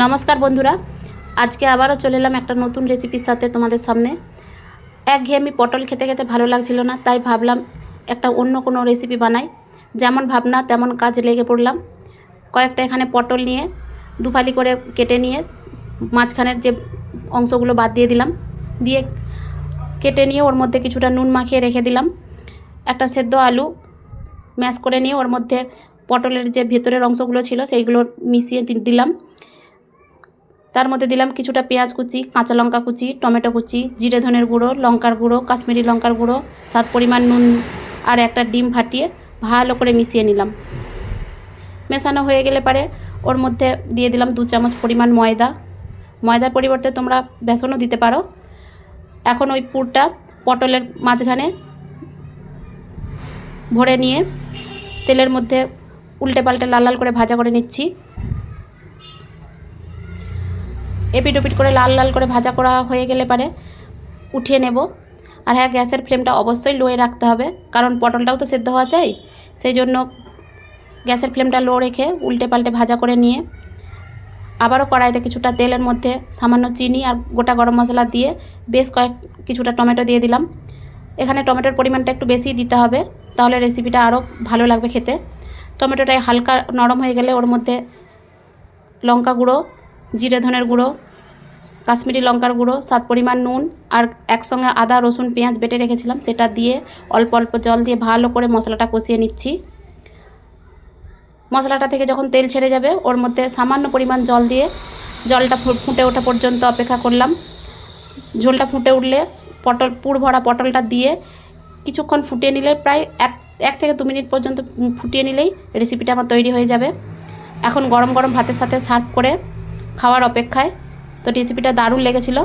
নমস্কার বন্ধুরা, আজকে আবারও চলে এলাম একটা নতুন রেসিপির সাথে তোমাদের সামনে। একঘেয়েমি পটল খেতে খেতে ভালো লাগছিল না, তাই ভাবলাম একটা অন্য কোনো রেসিপি বানাই। যেমন ভাবনা তেমন কাজ, লেগে পড়লাম। কয়েকটা এখানে পটল নিয়ে দুফালি করে কেটে নিয়ে মাঝখানের যে অংশগুলো বাদ দিয়ে দিলাম, দিয়ে কেটে নিয়ে ওর মধ্যে কিছুটা নুন মাখিয়ে রেখে দিলাম। একটা সেদ্ধ আলু ম্যাশ করে নিয়ে ওর মধ্যে পটলের যে ভেতরের অংশগুলো ছিল সেইগুলো মিশিয়ে দিলাম। তার মধ্যে দিলাম কিছুটা পেঁয়াজ কুচি, কাঁচা লঙ্কা কুচি, টমেটো কুচি, জিরে ধনের গুঁড়ো, লঙ্কার গুঁড়ো, কাশ্মীরি লঙ্কার গুঁড়ো, স্বাদ পরিমাণ নুন আর একটা ডিম ফাটিয়ে ভালো করে মিশিয়ে নিলাম। মেশানো হয়ে গেলে পারে ওর মধ্যে দিয়ে দিলাম 2 চামচ পরিমাণ ময়দা। ময়দার পরিবর্তে তোমরা বেসনও দিতে পারো। এখন ওই পুরটা পটলের মাঝখানে ভরে নিয়ে তেলের মধ্যে উল্টে পাল্টে লাল লাল করে ভাজা করে নিচ্ছি। এপিট ওপিট করে লাল লাল করে ভাজা করা হয়ে গেলে পারে উঠিয়ে নেব। আর হ্যাঁ, গ্যাসের ফ্লেমটা অবশ্যই লোয়ে রাখতে হবে, কারণ পটলটাও তো সেদ্ধ হওয়া চাই। সেই জন্য গ্যাসের ফ্লেমটা লো রেখে উল্টে পাল্টে ভাজা করে নিয়ে আবারও কড়াইতে কিছুটা তেলের মধ্যে সামান্য চিনি আর গোটা গরম মশলা দিয়ে বেশ কিছুটা টমেটো দিয়ে দিলাম। এখানে টমেটোর পরিমাণটা একটু বেশি দিতে হবে, তাহলে রেসিপিটা আরও ভালো লাগবে খেতে। টমেটোটা হালকা নরম হয়ে গেলে ওর মধ্যে লঙ্কা গুঁড়ো, জিরে ধনের গুঁড়ো, কাশ্মীরি লঙ্কার গুঁড়ো, স্বাদ পরিমাণ নুন আর একসঙ্গে আদা রসুন পেঁয়াজ বেটে রেখেছিলাম সেটা দিয়ে অল্প অল্প জল দিয়ে ভালো করে মশলাটা কষিয়ে নিচ্ছি। মশলাটা থেকে যখন তেল ছেড়ে যাবে ওর মধ্যে সামান্য পরিমাণ জল দিয়ে জলটা ফুটে ওঠা পর্যন্ত অপেক্ষা করলাম। ঝোলটা ফুটে উঠলে পুর ভরা পটলটা দিয়ে কিছুক্ষণ ফুটিয়ে নিলে, প্রায় এক থেকে 2 মিনিট পর্যন্ত ফুটিয়ে নিলেই রেসিপিটা আমার তৈরি হয়ে যাবে। এখন গরম গরম ভাতের সাথে সার্ভ করে খাওয়ার অপেক্ষায়। তো রেসিপিটা দারুণ লেগেছিল।